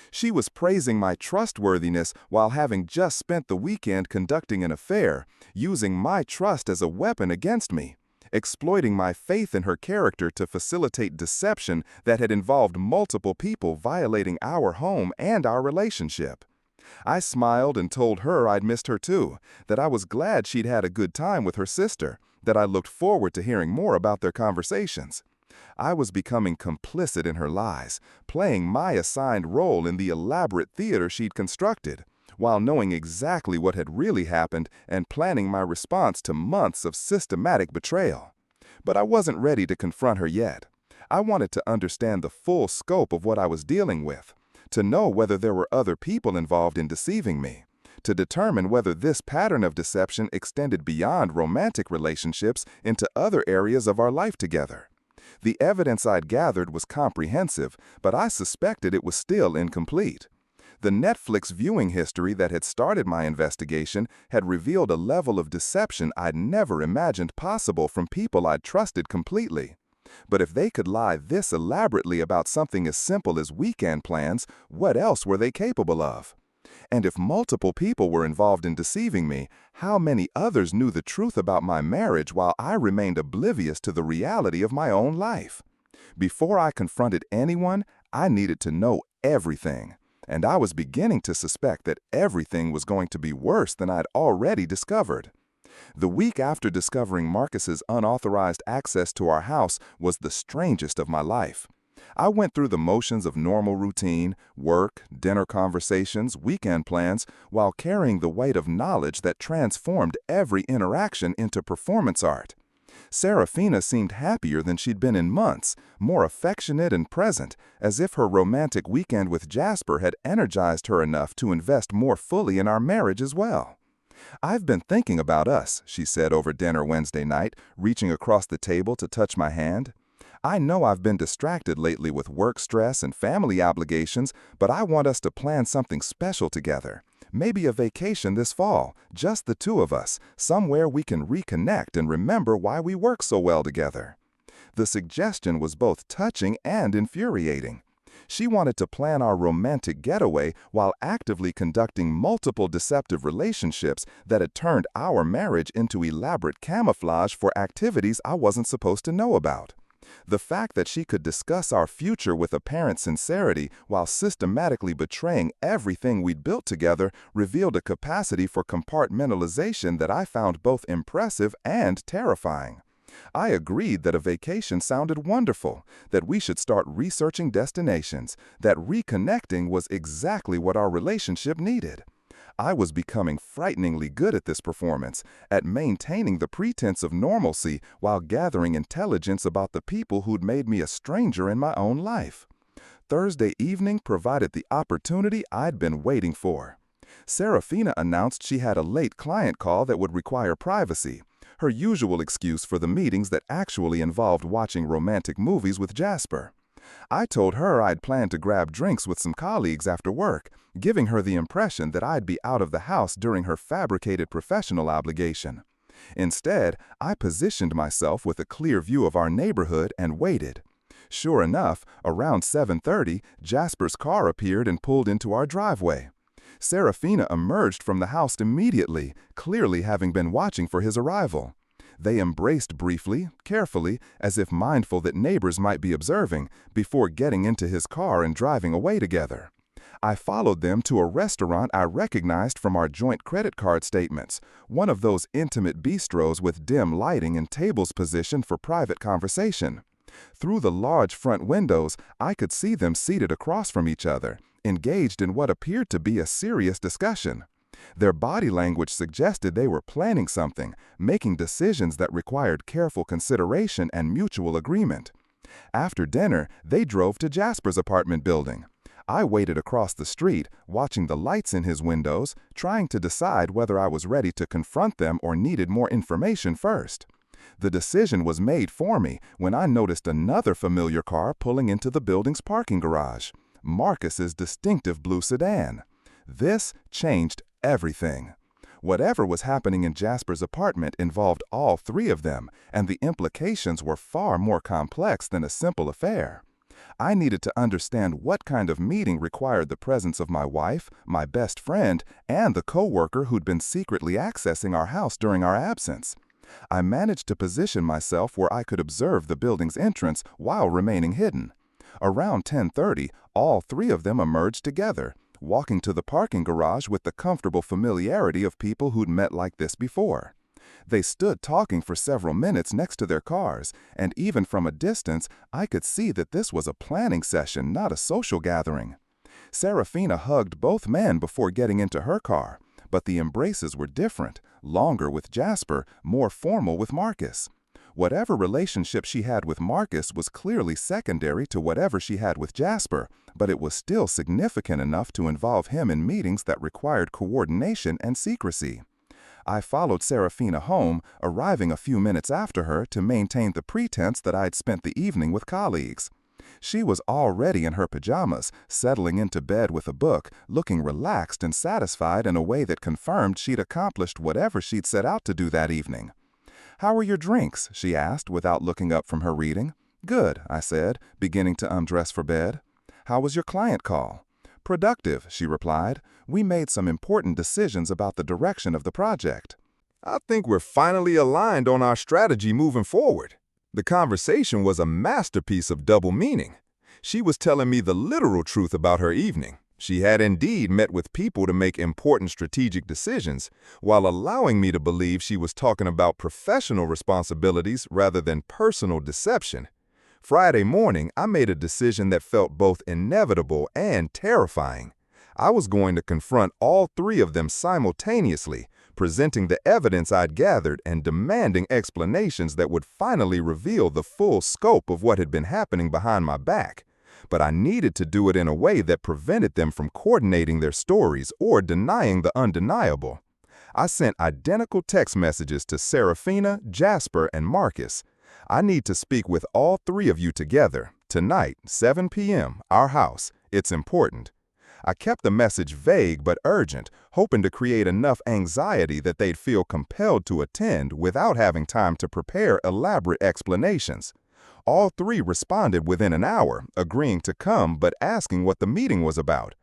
She was praising my trustworthiness while having just spent the weekend conducting an affair, using my trust as a weapon against me, exploiting my faith in her character to facilitate deception that had involved multiple people violating our home and our relationship. I smiled and told her I'd missed her too, that I was glad she'd had a good time with her sister, that I looked forward to hearing more about their conversations. I was becoming complicit in her lies, playing my assigned role in the elaborate theater she'd constructed, while knowing exactly what had really happened and planning my response to months of systematic betrayal. But I wasn't ready to confront her yet. I wanted to understand the full scope of what I was dealing with, to know whether there were other people involved in deceiving me, to determine whether this pattern of deception extended beyond romantic relationships into other areas of our life together. The evidence I'd gathered was comprehensive, but I suspected it was still incomplete. The Netflix viewing history that had started my investigation had revealed a level of deception I'd never imagined possible from people I'd trusted completely. But if they could lie this elaborately about something as simple as weekend plans, what else were they capable of? And if multiple people were involved in deceiving me, how many others knew the truth about my marriage while I remained oblivious to the reality of my own life? Before I confronted anyone, I needed to know everything. And I was beginning to suspect that everything was going to be worse than I'd already discovered. The week after discovering Marcus's unauthorized access to our house was the strangest of my life. I went through the motions of normal routine, work, dinner conversations, weekend plans, while carrying the weight of knowledge that transformed every interaction into performance art. Serafina seemed happier than she'd been in months, more affectionate and present, as if her romantic weekend with Jasper had energized her enough to invest more fully in our marriage as well. "I've been thinking about us," she said over dinner Wednesday night, reaching across the table to touch my hand. "I know I've been distracted lately with work stress and family obligations, but I want us to plan something special together. Maybe a vacation this fall, just the two of us, somewhere we can reconnect and remember why we work so well together." The suggestion was both touching and infuriating. She wanted to plan our romantic getaway while actively conducting multiple deceptive relationships that had turned our marriage into elaborate camouflage for activities I wasn't supposed to know about. The fact that she could discuss our future with apparent sincerity while systematically betraying everything we'd built together revealed a capacity for compartmentalization that I found both impressive and terrifying. I agreed that a vacation sounded wonderful, that we should start researching destinations, that reconnecting was exactly what our relationship needed. I was becoming frighteningly good at this performance, at maintaining the pretense of normalcy while gathering intelligence about the people who'd made me a stranger in my own life. Thursday evening provided the opportunity I'd been waiting for. Serafina announced she had a late client call that would require privacy, her usual excuse for the meetings that actually involved watching romantic movies with Jasper. I told her I'd planned to grab drinks with some colleagues after work, giving her the impression that I'd be out of the house during her fabricated professional obligation. Instead, I positioned myself with a clear view of our neighborhood and waited. Sure enough, around 7:30, Jasper's car appeared and pulled into our driveway. Serafina emerged from the house immediately, clearly having been watching for his arrival. They embraced briefly, carefully, as if mindful that neighbors might be observing, before getting into his car and driving away together. I followed them to a restaurant I recognized from our joint credit card statements, one of those intimate bistros with dim lighting and tables positioned for private conversation. Through the large front windows, I could see them seated across from each other, engaged in what appeared to be a serious discussion. Their body language suggested they were planning something, making decisions that required careful consideration and mutual agreement. After dinner, they drove to Jasper's apartment building. I waited across the street, watching the lights in his windows, trying to decide whether I was ready to confront them or needed more information first. The decision was made for me when I noticed another familiar car pulling into the building's parking garage, Marcus's distinctive blue sedan. This changed everything. Whatever was happening in Jasper's apartment involved all three of them, and the implications were far more complex than a simple affair. I needed to understand what kind of meeting required the presence of my wife, my best friend, and the coworker who'd been secretly accessing our house during our absence. I managed to position myself where I could observe the building's entrance while remaining hidden. Around 10:30, all three of them emerged together, walking to the parking garage with the comfortable familiarity of people who'd met like this before. They stood talking for several minutes next to their cars, and even from a distance, I could see that this was a planning session, not a social gathering. Serafina hugged both men before getting into her car, but the embraces were different, longer with Jasper, more formal with Marcus. Whatever relationship she had with Marcus was clearly secondary to whatever she had with Jasper, but it was still significant enough to involve him in meetings that required coordination and secrecy. I followed Serafina home, arriving a few minutes after her to maintain the pretense that I'd spent the evening with colleagues. She was already in her pajamas, settling into bed with a book, looking relaxed and satisfied in a way that confirmed she'd accomplished whatever she'd set out to do that evening. "How are your drinks?" she asked without looking up from her reading. "Good," I said, beginning to undress for bed. "How was your client call?" "Productive," she replied. "We made some important decisions about the direction of the project." "I think we're finally aligned on our strategy moving forward." The conversation was a masterpiece of double meaning. She was telling me the literal truth about her evening. She had indeed met with people to make important strategic decisions, while allowing me to believe she was talking about professional responsibilities rather than personal deception. Friday morning, I made a decision that felt both inevitable and terrifying. I was going to confront all three of them simultaneously, presenting the evidence I'd gathered and demanding explanations that would finally reveal the full scope of what had been happening behind my back. But I needed to do it in a way that prevented them from coordinating their stories or denying the undeniable. I sent identical text messages to Serafina, Jasper, and Marcus. "I need to speak with all three of you together. Tonight, 7 p.m., our house. It's important." I kept the message vague but urgent, hoping to create enough anxiety that they'd feel compelled to attend without having time to prepare elaborate explanations. All three responded within an hour, agreeing to come but asking what the meeting was about.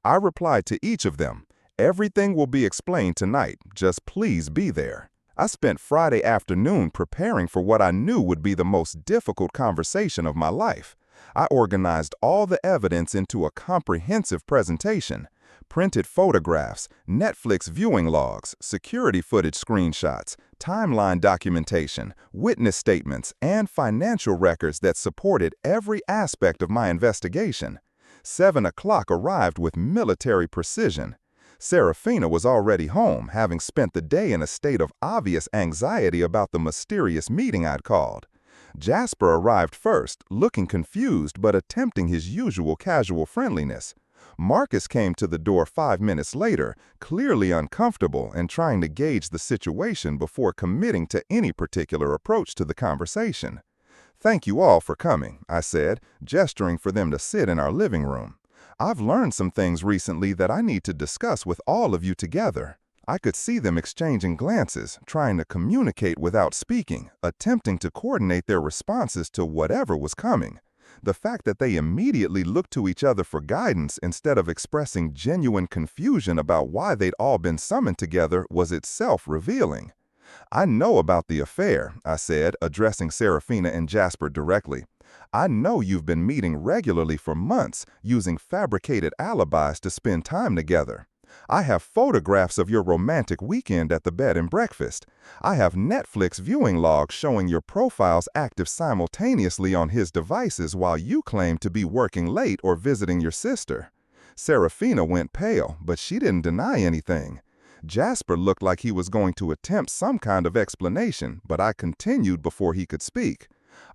I replied to each of them, "Everything will be explained tonight, just please be there." I spent Friday afternoon preparing for what I knew would be the most difficult conversation of my life. I organized all the evidence into a comprehensive presentation: printed photographs, Netflix viewing logs, security footage screenshots, timeline documentation, witness statements, and financial records that supported every aspect of my investigation. 7 o'clock arrived with military precision. Serafina was already home, having spent the day in a state of obvious anxiety about the mysterious meeting I'd called. Jasper arrived first, looking confused but attempting his usual casual friendliness. Marcus came to the door 5 minutes later, clearly uncomfortable and trying to gauge the situation before committing to any particular approach to the conversation. "Thank you all for coming," I said, gesturing for them to sit in our living room. "I've learned some things recently that I need to discuss with all of you together." I could see them exchanging glances, trying to communicate without speaking, attempting to coordinate their responses to whatever was coming. The fact that they immediately looked to each other for guidance instead of expressing genuine confusion about why they'd all been summoned together was itself revealing. "I know about the affair," I said, addressing Serafina and Jasper directly. "I know you've been meeting regularly for months, using fabricated alibis to spend time together. I have photographs of your romantic weekend at the bed and breakfast. I have Netflix viewing logs showing your profiles active simultaneously on his devices while you claim to be working late or visiting your sister." Serafina went pale, but she didn't deny anything. Jasper looked like he was going to attempt some kind of explanation, but I continued before he could speak.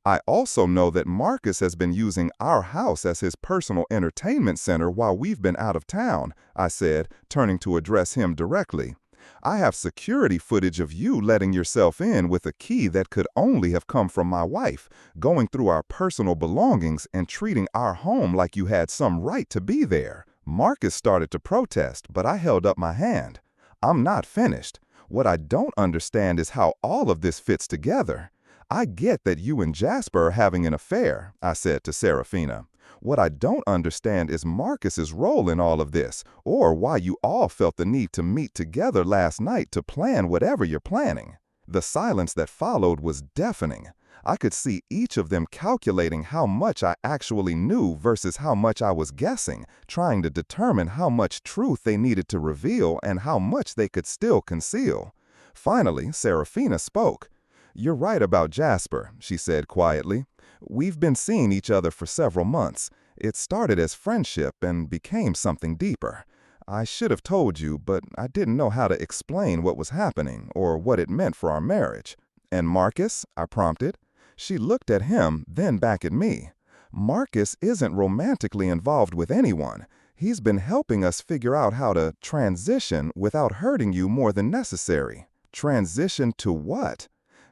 "I also know that Marcus has been using our house as his personal entertainment center while we've been out of town," I said, turning to address him directly. "I have security footage of you letting yourself in with a key that could only have come from my wife, going through our personal belongings and treating our home like you had some right to be there." Marcus started to protest, but I held up my hand. "I'm not finished. What I don't understand is how all of this fits together. I get that you and Jasper are having an affair," I said to Serafina. "What I don't understand is Marcus's role in all of this, or why you all felt the need to meet together last night to plan whatever you're planning." The silence that followed was deafening. I could see each of them calculating how much I actually knew versus how much I was guessing, trying to determine how much truth they needed to reveal and how much they could still conceal. Finally, Serafina spoke. "You're right about Jasper," she said quietly. "We've been seeing each other for several months. It started as friendship and became something deeper. I should have told you, but I didn't know how to explain what was happening or what it meant for our marriage." "And Marcus?" I prompted. She looked at him, then back at me. "Marcus isn't romantically involved with anyone. He's been helping us figure out how to transition without hurting you more than necessary." "Transition to what?"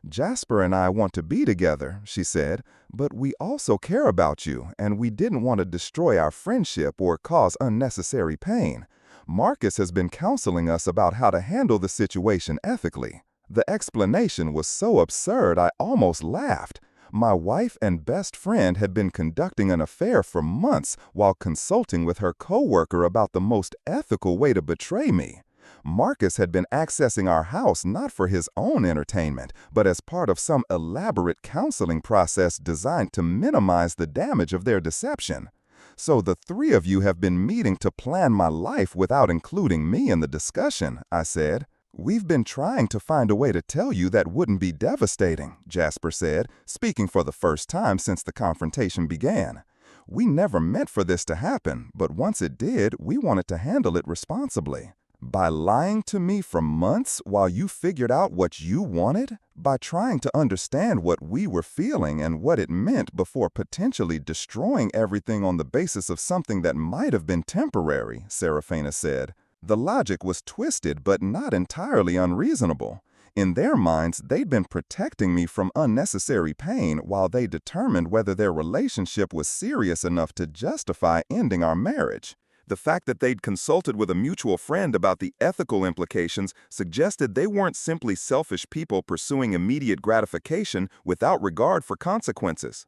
"Jasper and I want to be together," she said, "but we also care about you, and we didn't want to destroy our friendship or cause unnecessary pain. Marcus has been counseling us about how to handle the situation ethically." The explanation was so absurd I almost laughed. My wife and best friend had been conducting an affair for months while consulting with her coworker about the most ethical way to betray me. Marcus had been accessing our house not for his own entertainment, but as part of some elaborate counseling process designed to minimize the damage of their deception. "So the three of you have been meeting to plan my life without including me in the discussion," I said. "We've been trying to find a way to tell you that wouldn't be devastating," Jasper said, speaking for the first time since the confrontation began. "We never meant for this to happen, but once it did, we wanted to handle it responsibly." "By lying to me for months while you figured out what you wanted? By trying to understand what we were feeling and what it meant before potentially destroying everything on the basis of something that might have been temporary," Serafina said. The logic was twisted but not entirely unreasonable. In their minds, they'd been protecting me from unnecessary pain while they determined whether their relationship was serious enough to justify ending our marriage. The fact that they'd consulted with a mutual friend about the ethical implications suggested they weren't simply selfish people pursuing immediate gratification without regard for consequences.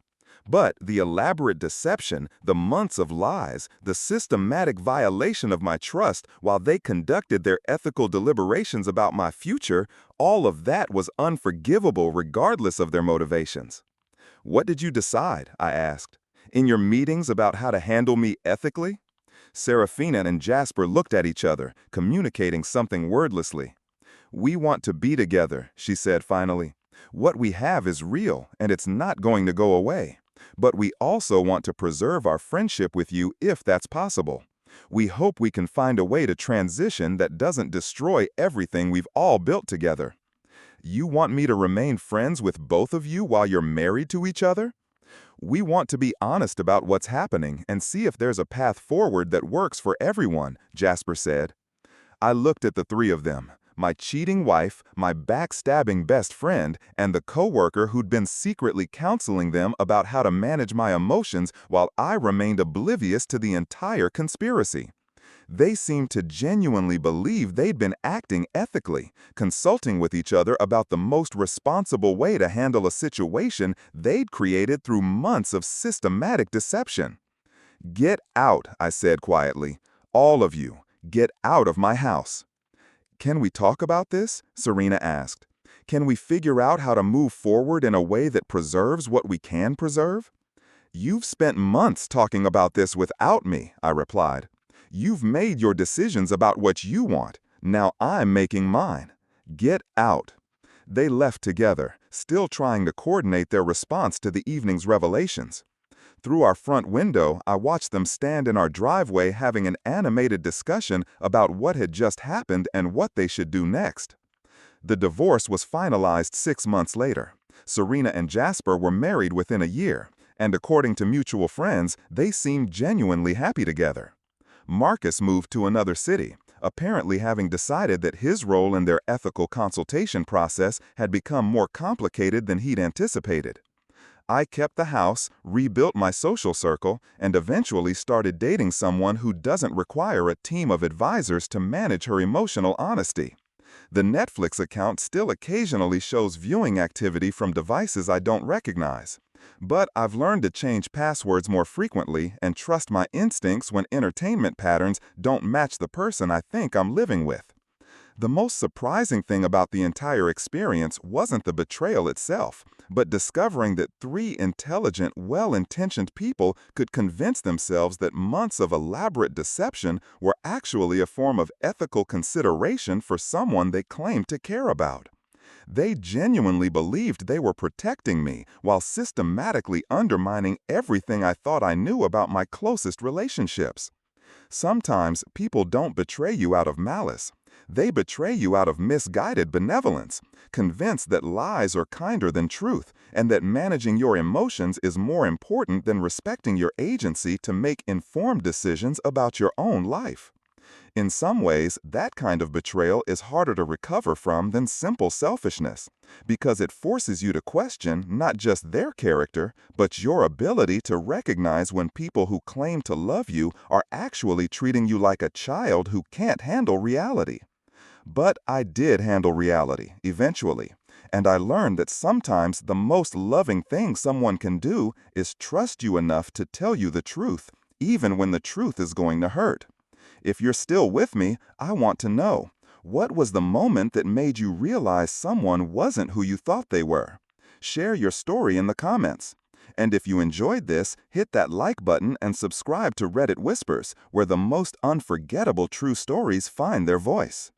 But the elaborate deception, the months of lies, the systematic violation of my trust while they conducted their ethical deliberations about my future, all of that was unforgivable regardless of their motivations. "What did you decide?" I asked. "In your meetings about how to handle me ethically?" Serafina and Jasper looked at each other, communicating something wordlessly. "We want to be together," she said finally. "What we have is real, and it's not going to go away. But we also want to preserve our friendship with you if that's possible. We hope we can find a way to transition that doesn't destroy everything we've all built together." "You want me to remain friends with both of you while you're married to each other?" "We want to be honest about what's happening and see if there's a path forward that works for everyone," Jasper said. I looked at the three of them, my cheating wife, my backstabbing best friend, and the coworker who'd been secretly counseling them about how to manage my emotions while I remained oblivious to the entire conspiracy. They seemed to genuinely believe they'd been acting ethically, consulting with each other about the most responsible way to handle a situation they'd created through months of systematic deception. "Get out," I said quietly. "All of you, get out of my house." "Can we talk about this?" Serena asked. "Can we figure out how to move forward in a way that preserves what we can preserve?" "You've spent months talking about this without me," I replied. You've made your decisions about what you want. Now I'm making mine. Get out." They left together, still trying to coordinate their response to the evening's revelations. Through our front window, I watched them stand in our driveway having an animated discussion about what had just happened and what they should do next. The divorce was finalized 6 months later. Serena and Jasper were married within a year, and according to mutual friends, they seemed genuinely happy together. Marcus moved to another city, apparently having decided that his role in their ethical consultation process had become more complicated than he'd anticipated. I kept the house, rebuilt my social circle, and eventually started dating someone who doesn't require a team of advisors to manage her emotional honesty. The Netflix account still occasionally shows viewing activity from devices I don't recognize. But I've learned to change passwords more frequently and trust my instincts when entertainment patterns don't match the person I think I'm living with. The most surprising thing about the entire experience wasn't the betrayal itself, but discovering that three intelligent, well-intentioned people could convince themselves that months of elaborate deception were actually a form of ethical consideration for someone they claimed to care about. They genuinely believed they were protecting me while systematically undermining everything I thought I knew about my closest relationships. Sometimes people don't betray you out of malice. They betray you out of misguided benevolence, convinced that lies are kinder than truth and that managing your emotions is more important than respecting your agency to make informed decisions about your own life. In some ways, that kind of betrayal is harder to recover from than simple selfishness, because it forces you to question not just their character, but your ability to recognize when people who claim to love you are actually treating you like a child who can't handle reality. But I did handle reality, eventually, and I learned that sometimes the most loving thing someone can do is trust you enough to tell you the truth, even when the truth is going to hurt. If you're still with me, I want to know, what was the moment that made you realize someone wasn't who you thought they were? Share your story in the comments. And if you enjoyed this, hit that like button and subscribe to Reddit Whispers, where the most unforgettable true stories find their voice.